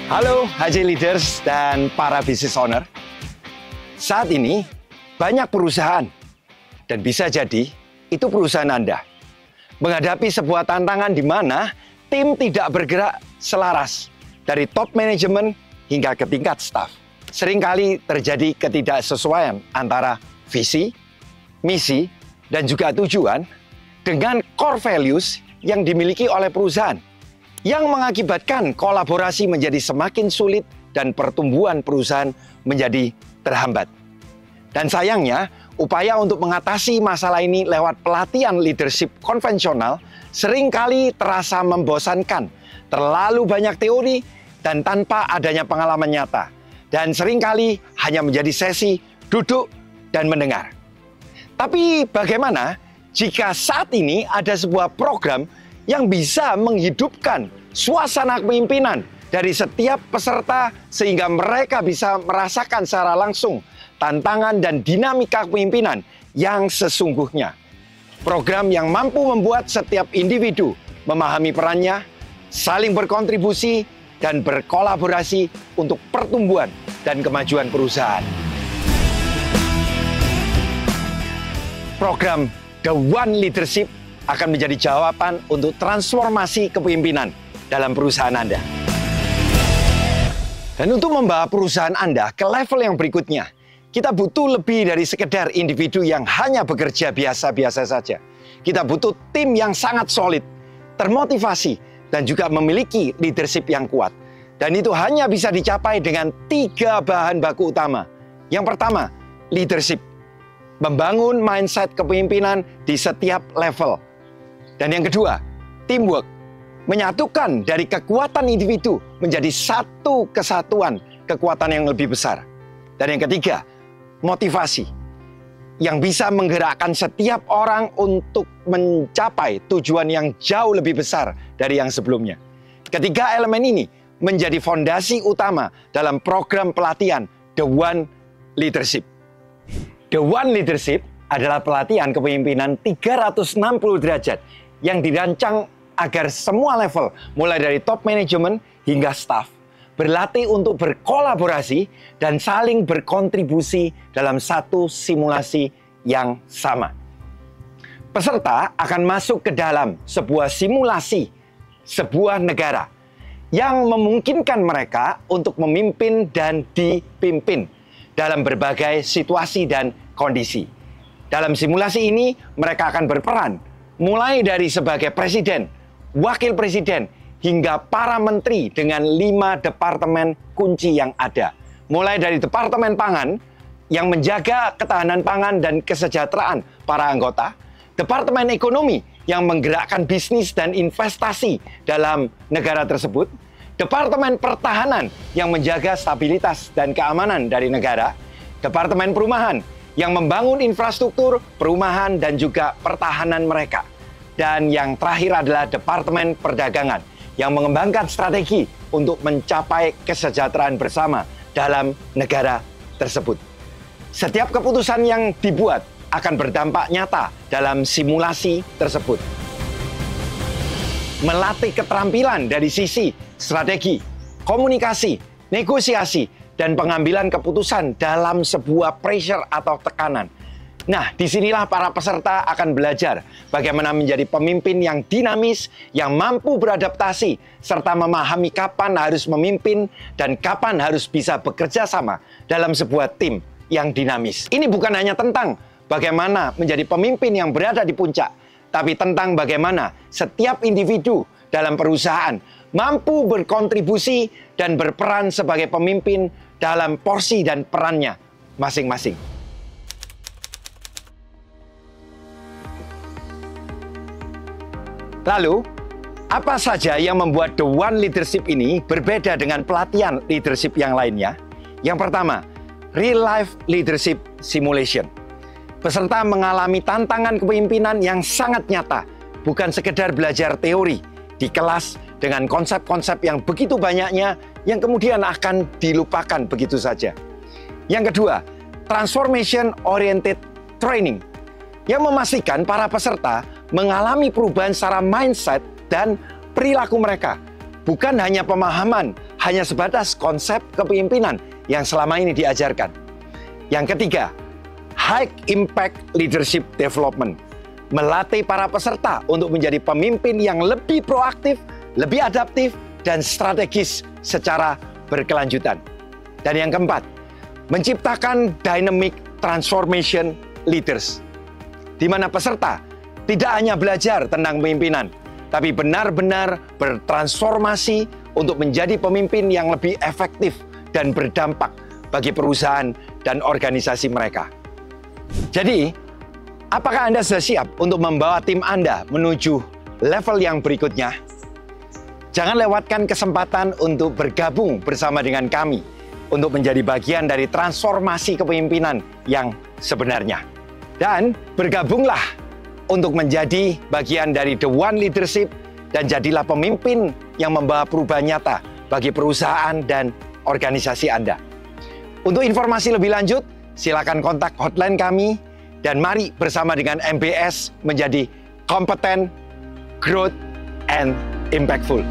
Halo HJ Leaders dan para business owner. Saat ini banyak perusahaan dan bisa jadi itu perusahaan Anda menghadapi sebuah tantangan di mana tim tidak bergerak selaras dari top manajemen hingga ke tingkat staff. Seringkali terjadi ketidaksesuaian antara visi, misi, dan juga tujuan dengan core values yang dimiliki oleh perusahaan, yang mengakibatkan kolaborasi menjadi semakin sulit dan pertumbuhan perusahaan menjadi terhambat. Dan sayangnya, upaya untuk mengatasi masalah ini lewat pelatihan leadership konvensional seringkali terasa membosankan, terlalu banyak teori dan tanpa adanya pengalaman nyata. Dan seringkali hanya menjadi sesi duduk dan mendengar. Tapi bagaimana jika saat ini ada sebuah program yang bisa menghidupkan suasana kepemimpinan dari setiap peserta sehingga mereka bisa merasakan secara langsung tantangan dan dinamika kepemimpinan yang sesungguhnya. Program yang mampu membuat setiap individu memahami perannya, saling berkontribusi, dan berkolaborasi untuk pertumbuhan dan kemajuan perusahaan. Program The One Leadership akan menjadi jawaban untuk transformasi kepemimpinan dalam perusahaan Anda. Dan untuk membawa perusahaan Anda ke level yang berikutnya, kita butuh lebih dari sekedar individu yang hanya bekerja biasa-biasa saja. Kita butuh tim yang sangat solid, termotivasi, dan juga memiliki leadership yang kuat. Dan itu hanya bisa dicapai dengan 3 bahan baku utama. Yang pertama, leadership. Membangun mindset kepemimpinan di setiap level. Dan yang kedua, teamwork. Menyatukan dari kekuatan individu menjadi satu kesatuan kekuatan yang lebih besar. Dan yang ketiga, motivasi. Yang bisa menggerakkan setiap orang untuk mencapai tujuan yang jauh lebih besar dari yang sebelumnya. Ketiga elemen ini menjadi fondasi utama dalam program pelatihan The One Leadership. The One Leadership adalah pelatihan kepemimpinan 360 derajat yang dirancang agar semua level, mulai dari top manajemen hingga staff, berlatih untuk berkolaborasi dan saling berkontribusi dalam satu simulasi yang sama. Peserta akan masuk ke dalam sebuah simulasi, sebuah negara, yang memungkinkan mereka untuk memimpin dan dipimpin dalam berbagai situasi dan kondisi. Dalam simulasi ini, mereka akan berperan mulai dari sebagai presiden, wakil presiden, hingga para menteri dengan 5 departemen kunci yang ada. Mulai dari Departemen Pangan yang menjaga ketahanan pangan dan kesejahteraan para anggota, Departemen Ekonomi yang menggerakkan bisnis dan investasi dalam negara tersebut, Departemen Pertahanan yang menjaga stabilitas dan keamanan dari negara, Departemen Perumahan yang membangun infrastruktur, perumahan, dan juga pertahanan mereka. Dan yang terakhir adalah Departemen Perdagangan yang mengembangkan strategi untuk mencapai kesejahteraan bersama dalam negara tersebut. Setiap keputusan yang dibuat akan berdampak nyata dalam simulasi tersebut. Melatih keterampilan dari sisi strategi, komunikasi, negosiasi, dan pengambilan keputusan dalam sebuah pressure atau tekanan. Nah, disinilah para peserta akan belajar bagaimana menjadi pemimpin yang dinamis, yang mampu beradaptasi, serta memahami kapan harus memimpin dan kapan harus bisa bekerja sama dalam sebuah tim yang dinamis. Ini bukan hanya tentang bagaimana menjadi pemimpin yang berada di puncak, tapi tentang bagaimana setiap individu dalam perusahaan mampu berkontribusi dan berperan sebagai pemimpin dalam porsi dan perannya masing-masing. Lalu, apa saja yang membuat The One Leadership ini berbeda dengan pelatihan leadership yang lainnya? Yang pertama, Real Life Leadership Simulation. Peserta mengalami tantangan kepemimpinan yang sangat nyata, bukan sekedar belajar teori di kelas dengan konsep-konsep yang begitu banyaknya yang kemudian akan dilupakan begitu saja. Yang kedua, Transformation Oriented Training, yang memastikan para peserta mengalami perubahan secara mindset dan perilaku mereka. Bukan hanya pemahaman, hanya sebatas konsep kepemimpinan yang selama ini diajarkan. Yang ketiga, High Impact Leadership Development. Melatih para peserta untuk menjadi pemimpin yang lebih proaktif, lebih adaptif, dan strategis secara berkelanjutan. Dan yang keempat, menciptakan Dynamic Transformation Leaders, di mana peserta tidak hanya belajar tentang pemimpinan, tapi benar-benar bertransformasi untuk menjadi pemimpin yang lebih efektif dan berdampak bagi perusahaan dan organisasi mereka. Jadi, apakah Anda sudah siap untuk membawa tim Anda menuju level yang berikutnya? Jangan lewatkan kesempatan untuk bergabung bersama dengan kami untuk menjadi bagian dari transformasi kepemimpinan yang sebenarnya. Dan bergabunglah untuk menjadi bagian dari The One Leadership dan jadilah pemimpin yang membawa perubahan nyata bagi perusahaan dan organisasi Anda. Untuk informasi lebih lanjut, silakan kontak hotline kami dan mari bersama dengan MBS menjadi kompeten, growth, and impactful.